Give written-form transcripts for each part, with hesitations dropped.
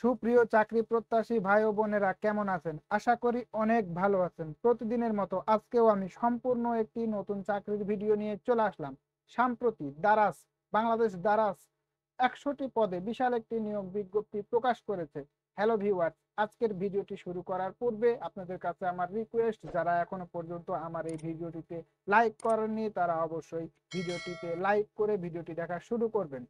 সুপ্রিয় চাকরি প্রত্যাশী ভাই ও বোনেরা কেমন আছেন? আশা করি অনেক ভালো আছেন। প্রতিদিনের মতো আজকেও আমি সম্পূর্ণ একটি নতুন চাকরির ভিডিও নিয়ে চলে আসলাম। সম্প্রতি দারাজ, বাংলাদেশ দারাজ ১০০টি পদে বিশাল একটি নিয়োগ বিজ্ঞপ্তি প্রকাশ করেছে। হ্যালো ভিউয়ার্স, আজকের ভিডিওটি শুরু করার পূর্বে আপনাদের কাছে আমার রিকোয়েস্ট, যারা এখনো পর্যন্ত আমার এই ভিডিওটিতে লাইক করেননি তারা অবশ্যই ভিডিওটিতে লাইক করে ভিডিওটি দেখা শুরু করবেন।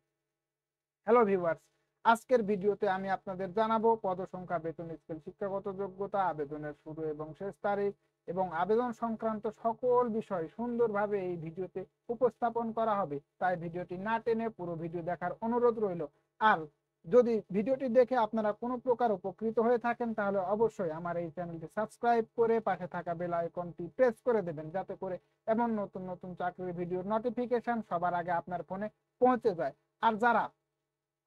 হ্যালো ভিউয়ার্স, আজকের ভিডিওতে আমি আপনাদের জানাবো পদসংখ্যা, বেতন স্কেল, শিক্ষাগত যোগ্যতা, আবেদনের শুরু এবং শেষ তারিখ এবং আবেদন সংক্রান্ত সকল বিষয় সুন্দরভাবে এই ভিডিওতে উপস্থাপন করা হবে। তাই ভিডিওটি না টেনে পুরো ভিডিও দেখার অনুরোধ রইল। আর যদি ভিডিওটি দেখে আপনারা কোনো প্রকার উপকৃত হয়ে থাকেন তাহলে অবশ্যই আমার এই চ্যানেলটি সাবস্ক্রাইব করে পাশে থাকা বেল আইকনটি প্রেস করে দেবেন, যাতে করে এমন নতুন নতুন চাকরির ভিডিওর নোটিফিকেশন সবার আগে আপনার ফোনে পৌঁছে যায়। আর যারা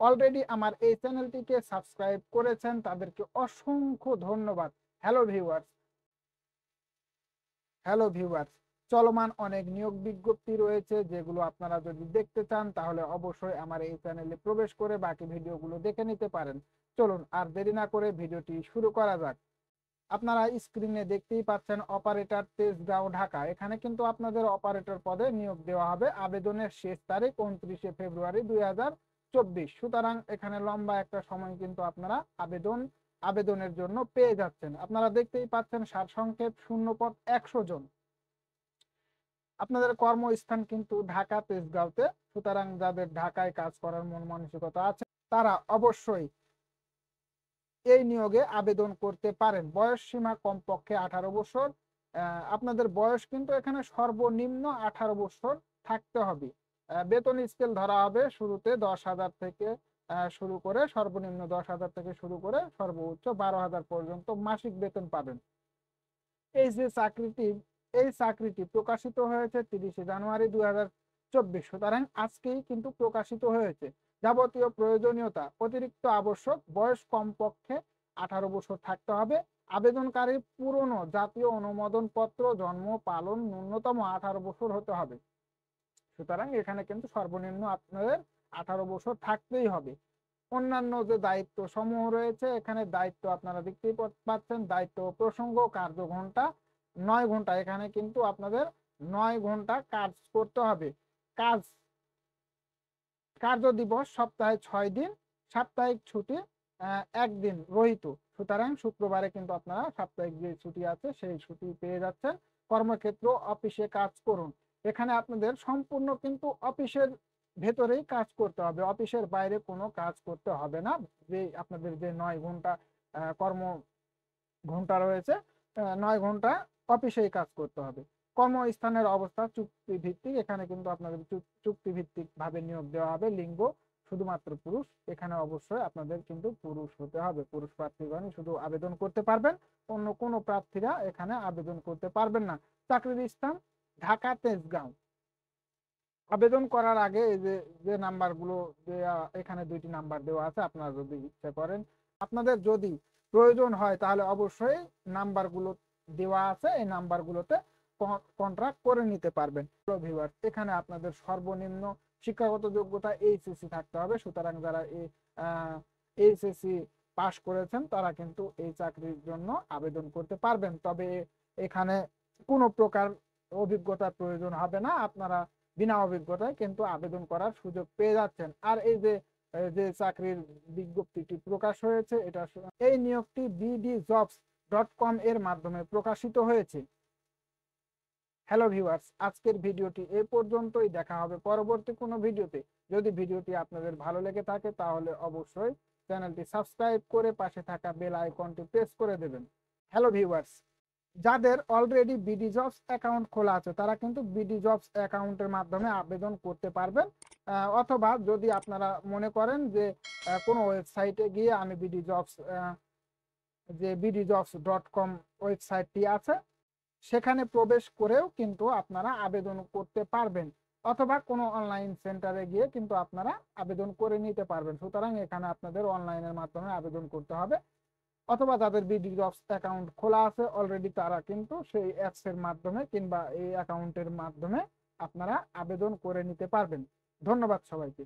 অলরেডি আমার এই চ্যানেলটিকে সাবস্ক্রাইব করেছেন তাদেরকে অসংখ্য ধন্যবাদ। হ্যালো ভিউয়ার্স, হ্যালো ভিউয়ার্স, চলমান অনেক নিয়োগ বিজ্ঞপ্তি রয়েছে, যেগুলো আপনারা যদি দেখতে চান তাহলে অবশ্যই আমার এই চ্যানেলে প্রবেশ করে বাকি ভিডিওগুলো দেখে নিতে পারেন। চলুন আর দেরি না করে ভিডিওটি শুরু করা যাক। আপনারা স্ক্রিনে দেখতেই পাচ্ছেন অপারেটর, তেজগাঁও, ঢাকা। এখানে কিন্তু আপনাদের অপারেটর পদে নিয়োগ দেওয়া হবে। আবেদনের শেষ তারিখ ২৯শে ফেব্রুয়ারি ২০২৪। সুতরাং এখানে লম্বা একটা সময় কিন্তু আপনারা আবেদনের জন্য পেয়ে যাচ্ছেন। আপনারা দেখতেই পাচ্ছেন সারসংক্ষেপ, শূন্যপদ ১০০ জন। আপনাদের কর্মস্থান কিন্তু ঢাকা, তেজগাঁওতে। সুতরাং যাদের ঢাকায় কাজ করার মন মানসিকতা আছে তারা অবশ্যই এই নিয়োগে আবেদন করতে পারেন। বয়স সীমা কমপক্ষে ১৮ বছর। আপনাদের বয়স কিন্তু এখানে সর্বনিম্ন ১৮ বছর থাকতে হবে। বেতন স্কেল ধরা হবে শুরুতে ১০,০০০ থেকে শুরু করে, সর্বনিম্ন ১০,০০০ থেকে শুরু করে সর্বোচ্চ ১২,০০০ পর্যন্ত মাসিক বেতন পাবেন। এই যে চাকরিটি এই চাকরিটি প্রকাশিত হয়েছে ৩০শে জানুয়ারি ২০২৪। সুতরাং আজকেই কিন্তু প্রকাশিত হয়েছে। যাবতীয় প্রয়োজনীয়তা, অতিরিক্ত আবশ্যক, বয়স কমপক্ষে ১৮ বছর থাকতে হবে। আবেদনকারীর পুরনো জাতীয় অনুমোদন পত্র, জন্ম, পালন ন্যূনতম ১৮ বছর হতে হবে। সুতরাং এখানে কিন্তু সর্বনিম্ন আপনাদের ১৮ বছর থাকতেই হবে। অন্যান্য যে দায়িত্ব সমূহ রয়েছে, এখানে দায়িত্ব আপনারা দেখতেই পাচ্ছেন। দায়িত্ব প্রসঙ্গ, কার্য ঘন্টা ৯ ঘন্টা। এখানে কিন্তু আপনাদের ৯ ঘন্টা কাজ করতে হবে। কাজ কার্য দিবস সপ্তাহে ৬ দিন, সাপ্তাহিক ছুটি একদিন রহিত। সুতরাং শুক্রবারে কিন্তু আপনারা সাপ্তাহিক যে ছুটি আছে সেই ছুটি পেয়ে যাচ্ছেন। কর্মক্ষেত্র, অফিসে কাজ করুন। এখানে আপনাদের সম্পূর্ণ কিন্তু অফিসের ভেতরেই কাজ করতে হবে, অফিসের বাইরে কোনো কাজ করতে হবে না। যে আপনাদের যে ৯ ঘন্টা কর্ম ঘন্টা রয়েছে, ৯ ঘন্টা অফিসেই কাজ করতে হবে। কর্মস্থানের অবস্থা চুক্তি ভিত্তিক। এখানে কিন্তু আপনাদের চুক্তি ভিত্তিক ভাবে নিয়োগ দেওয়া হবে। লিঙ্গ শুধুমাত্র পুরুষ। এখানে অবশ্যই আপনাদের কিন্তু পুরুষ হতে হবে। পুরুষ প্রার্থীগণই শুধু আবেদন করতে পারবেন, অন্য কোনো প্রার্থীরা এখানে আবেদন করতে পারবেন না। চাকরির স্থান ঢাকা, তেজগাঁও। আবেদন করার আগে এই যে যে নাম্বারগুলো দেওয়া, এখানে ২টি নাম্বার দেওয়া আছে। আপনারা যদি ইচ্ছা করেন, আপনাদের যদি প্রয়োজন হয় তাহলে অবশ্যই নাম্বারগুলো দেওয়া আছে, এই নাম্বারগুলোতে কন্ট্রাক্ট করে নিতে পারবেন। ভিউয়ার্স, এখানে আপনাদের সর্বনিম্ন শিক্ষাগত যোগ্যতা এইচএসসি থাকতে হবে। সুতরাং যারা এইচএসসি পাশ করেছেন তারা কিন্তু এই চাকরির জন্য আবেদন করতে পারবেন। তবে এখানে কোনো প্রকার অভিজ্ঞতার প্রয়োজন হবে না। আপনারা বিনা অভিজ্ঞতায় কিন্তু আবেদন করার সুযোগ পেয়ে যাচ্ছেন। আর এই যে যে চাকরির বিজ্ঞপ্তিটি প্রকাশ হয়েছে, এটা এই নিয়োগটি bdjobs.com এর মাধ্যমে প্রকাশিত হয়েছে। হ্যালো ভিউয়ার্স, আজকের ভিডিওটি এ পর্যন্তই। দেখা হবে পরবর্তী কোনো ভিডিওতে। যদি ভিডিওটি আপনাদের ভালো লেগে থাকে তাহলে অবশ্যই চ্যানেলটি সাবস্ক্রাইব করে পাশে থাকা বেল আইকনটি প্রেস করে দেবেন। হ্যালো ভিউয়ার্স, যাদের অলরেডি বিডি জবস অ্যাকাউন্ট খোলা আছে তারা কিন্তু বিডি জবস অ্যাকাউন্টের মাধ্যমে আবেদন করতে পারবেন। অথবা যদি আপনারা মনে করেন যে কোনো ওয়েবসাইটে গিয়ে আমি bdjobs.com ওয়েবসাইটটি আছে সেখানে প্রবেশ করেও কিন্তু আপনারা আবেদন করতে পারবেন। অথবা কোনো অনলাইন সেন্টারে গিয়ে কিন্তু আপনারা আবেদন করে নিতে পারবেন। সুতরাং এখানে আপনাদের অনলাইনের মাধ্যমে আবেদন করতে হবে। অথবা যাদের বিডি জবস অ্যাকাউন্ট খোলা আছে অলরেডি তারা কিন্তু সেই অ্যাপসের মাধ্যমে কিংবা এই অ্যাকাউন্টের মাধ্যমে আপনারা আবেদন করে নিতে পারবেন। ধন্যবাদ সবাইকে।